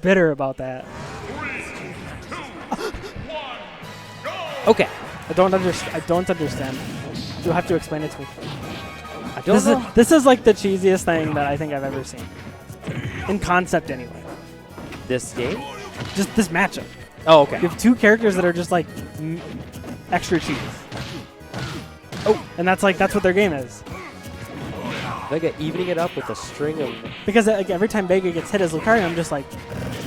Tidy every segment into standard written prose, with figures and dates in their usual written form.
bitter about that. Okay. I don't understand. You'll have to explain it to me. I don't know. This is like the cheesiest thing that I think I've ever seen. In concept, anyway. This game? Just this matchup. Oh, okay. You have two characters that are just like extra cheese. Oh, and that's what their game is. Vega evening it up with a string of... Because like, every time Vega gets hit as Lucario, I'm just like,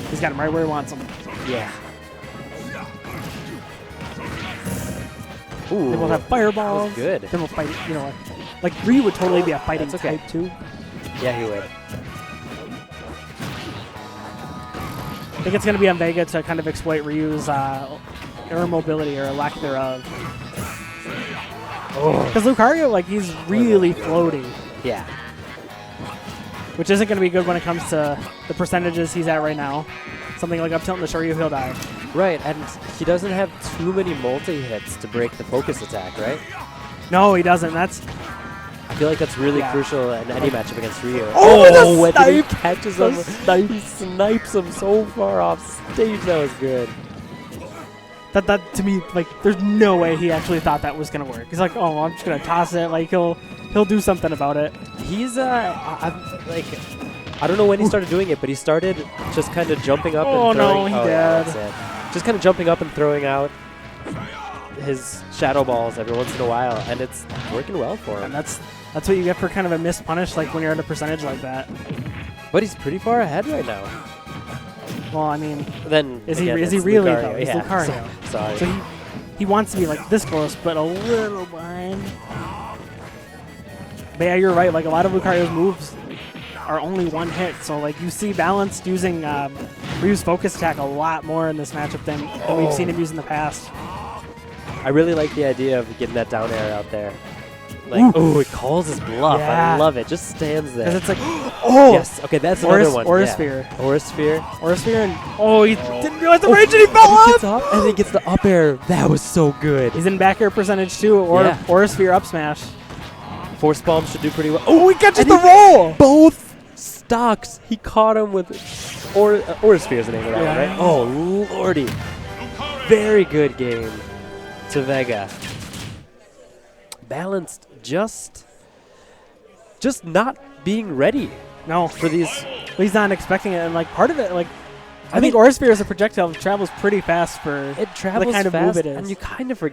he's got him right where he wants him. Yeah. Ooh. They both have fireballs. That was good. They both fight, you know, like WiiU would totally be a fighting type too. Yeah, he would. I think it's going to be on Vega to kind of exploit Ryu's air mobility or lack thereof. Because Lucario, like, he's really floaty. Yeah. Which isn't going to be good when it comes to the percentages he's at right now. Something like up tilt in the short Ryu, he'll die. Right, and he doesn't have too many multi-hits to break the focus attack, right? No, he doesn't. I feel like that's really crucial in any matchup against Ryu. Oh, when he catches him, he snipes him so far off stage. That was good. That to me, like, there's no way he actually thought that was gonna work. He's like, oh, I'm just gonna toss it. Like he'll do something about it. He's I don't know when he started doing it, but he started just kind of jumping up and throwing. No, he did. Yeah, that's it. Just kind of jumping up and throwing out his shadow balls every once in a while, and it's working well for him. And that's what you get for kind of a missed punish, like when you're at a percentage like that. But he's pretty far ahead right now. Well, I mean, then is again, he really Lucario. though? He's Yeah. Lucario. Sorry. So he wants to be like this close, but a little behind. But yeah, you're right. Like a lot of Lucario's moves are only one hit, so like you see Balanced using Ryu's focus attack a lot more in this matchup than we've seen him use in the past. I really like the idea of getting that down air out there. Like, it calls his bluff. Yeah. I love it. Just stands there. Because it's like, oh! Yes. Okay, that's another one. Aurasphere. Yeah. Aurasphere. Aurasphere, and he didn't realize the range and he fell He off! gets up, and then gets the up air. That was so good. He's in back air percentage too, or Aurasphere up smash. Force bomb should do pretty well. Oh, he catches the roll! Both stocks. He caught him with Aurasphere is the name of that one, right? Oh, lordy. Very good game to Vega. Balanced, just not being ready. No, for these. He's not expecting it, and like part of it, like I think Aurasphere as a projectile travels pretty fast for the kind of move it is, and you kind of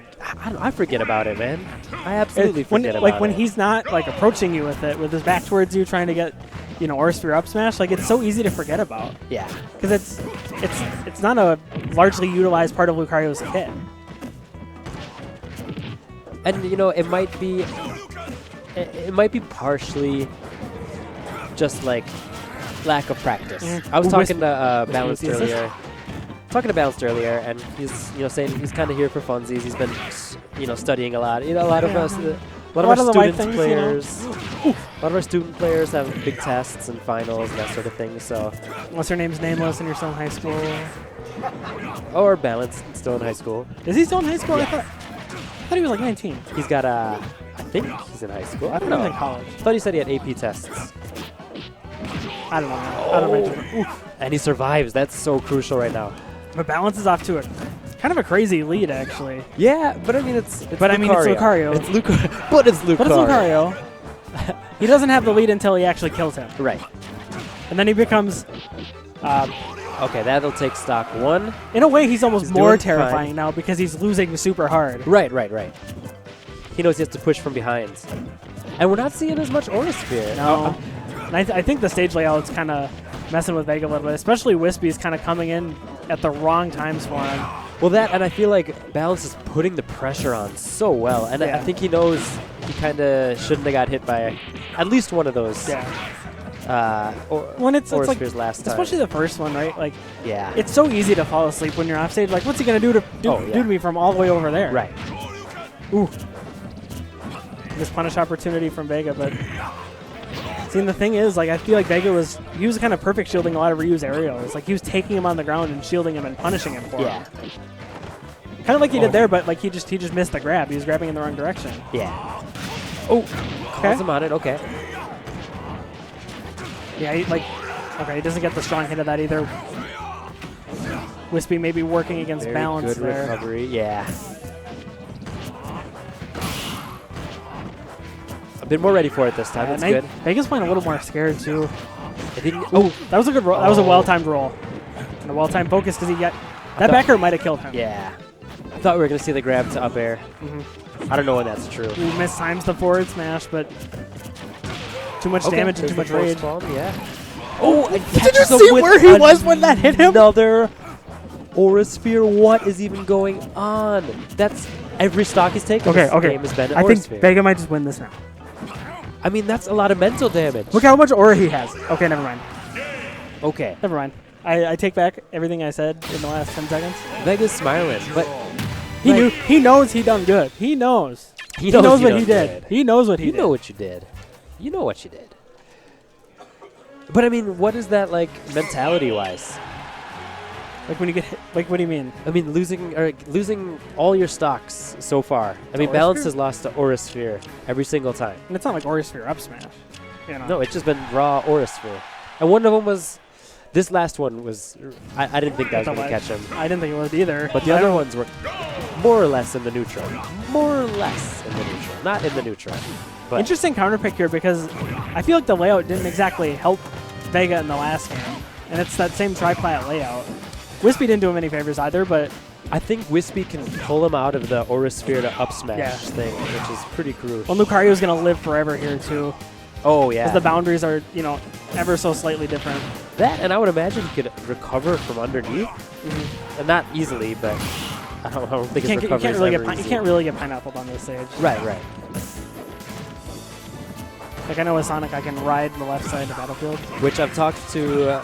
I forget about it, man. I absolutely forget about it. Like when he's not like approaching you with it, with his back towards you, trying to get Aurasphere up smash, like it's so easy to forget about. Yeah, because it's not a largely utilized part of Lucario's hit. And it might be partially just like lack of practice. I was talking to Balanced earlier. And he's saying he's kind of here for funsies. He's been studying a lot. A lot of our student players. A lot of our student players have big tests and finals and that sort of thing. So, unless your name's nameless and you're still in high school, or Balanced, still in high school. Is he still in high school? Yeah. I thought he was like 19. He's got I think he's in high school. I don't know. He's in college. I thought he said he had AP tests. I don't know. And he survives. That's so crucial right now. But Balance is off to a kind of a crazy lead, actually. Yeah, but I mean it's Lucario. It's Lucario. But it's Lucario. He doesn't have the lead until he actually kills him. Right. And then he becomes. Okay, that'll take stock one. In a way, he's almost more terrifying now because he's losing super hard. Right. He knows he has to push from behind. And we're not seeing as much Aurasphere. No. And I think the stage layout's kind of messing with Vega a little bit, especially Wispy's kind of coming in at the wrong times for him. Well, and I feel like Balance is putting the pressure on so well. And I think he knows he kind of shouldn't have got hit by at least one of those. Yeah. It's like last time. Especially the first one, right? Like, yeah, it's so easy to fall asleep when you're off stage. Like, what's he gonna do to me from all the way over there? Right. Ooh. This punish opportunity from Vega, but the thing is, like, I feel like Vega was kind of perfect shielding a lot of Ryu's aerials. Like, he was taking him on the ground and shielding him and punishing him for him. Kind of like he did there, but like he just missed the grab. He was grabbing in the wrong direction. Yeah. Oh, calls him on it. Okay. Yeah, he doesn't get the strong hit of that either. Wispy maybe working against Very balance good there. recovery. Yeah. A bit more ready for it this time. That's good. Vega's playing a little more scared too. I think. Oh, that was a good roll. That was a well-timed roll. And a well-timed focus because he got that back air might have killed him. Yeah. I thought we were gonna see the grab to up air. I don't know when that's true. He mistimes the forward smash, but too much damage and too much rage. Yeah. Oh, and Did you see where he was when that hit him? Another Aura Sphere. What is even going on? That's every stock he's taken. Okay, this game has been an I Aura think Sphere. Vega might just win this now. I mean, that's a lot of mental damage. Look how much aura he has. Okay, never mind. Okay. Never mind. I take back everything I said in the last 10 seconds. Vega's smiling, but He knows he done good. He knows. He knows what he did. He knows what he did. You know what you did. You know what you did. But I mean, what is that like mentality-wise? Like when you get hit, like what do you mean? I mean, losing all your stocks so far. I mean, Aura Balance Sphere? has lost to Aura Sphere every single time. And it's not like Aura Sphere up smash. You know? No, it's just been raw Aura Sphere. And one of them was, this last one was, I didn't think that was going to catch him. I didn't think it was either. But the other ones were more or less in the neutral. More or less in the neutral. Not in the neutral. But interesting counter pick here because I feel like the layout didn't exactly help Vega in the last game. And it's that same tri-plat layout. Wispy didn't do him any favors either, but I think Wispy can pull him out of the Aura Sphere to up smash thing, which is pretty crucial. well, Lucario's going to live forever here too. Oh, yeah. Because the boundaries are, you know, ever so slightly different. That, and I would imagine he could recover from underneath. And not easily, but I don't think his recovery is ever easy. You can't really get pineappled on this stage. Right. Like I know with Sonic, I can ride the left side of the battlefield. Which I've talked to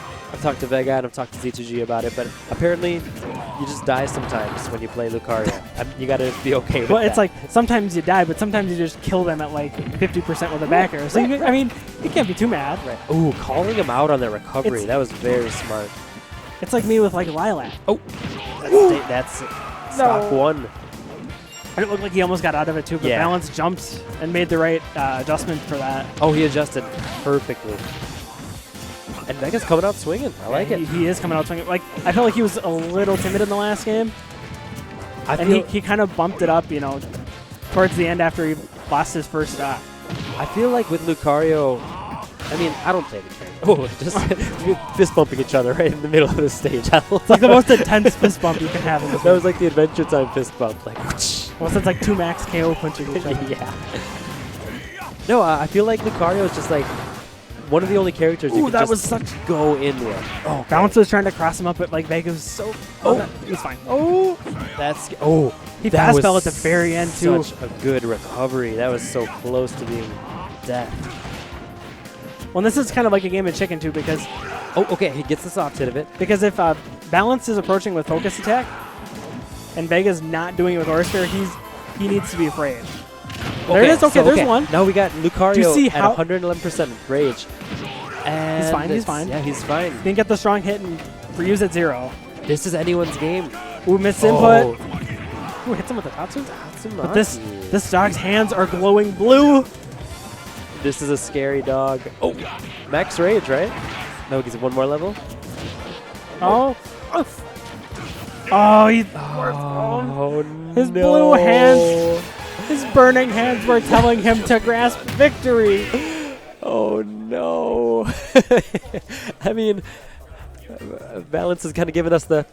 Vega and I've talked to Z2G about it, but apparently you just die sometimes when you play Lucario. You gotta be okay with that. Well, it's like sometimes you die, but sometimes you just kill them at like 50% with a back air. So I mean, you can't be too mad. Right. Ooh, calling him out on the recovery. That was very smart. It's like me with like Lilac. Oh, that's stock one. It looked like he almost got out of it too, but Balance jumped and made the right adjustment for that. Oh, he adjusted perfectly. And Vega's coming out swinging. I like it. He is coming out swinging. Like I felt like he was a little timid in the last game, and he kind of bumped it up, you know, towards the end after he lost his first stock. I feel like with Lucario, I mean, I don't play Lucario. Oh, just fist bumping each other right in the middle of the stage. It's like the most intense fist bump you can have in this That was like the Adventure Time fist bump. Like, well, it's like 2 max KO punching each other. Yeah. No, I feel like Lucario is just like one of the only characters you can just go in with. Oh, Balance was trying to cross him up, but like Vega was so. He was fine. He fast fell at the very end too. Such a good recovery. That was so close to being death. Well, this is kind of like a game of chicken too, because he gets the soft hit of it. Because if Balance is approaching with focus attack, and Vega's not doing it with Aura Sphere, he needs to be afraid. There it is. Okay, there's one. Now we got Lucario you see at 111% rage. And he's fine. He's fine. Yeah, he's fine. Didn't get the strong hit and Ryu's at 0. This is anyone's game. Ooh, missed input. Ooh, hits him with the Tatsu. But this dog's hands are glowing blue. This is a scary dog. Oh, max rage, right? No, he's at one more level. Oh, he's his blue hands, his burning hands were telling him to grasp victory. Oh no! I mean, Balance has kind of given us the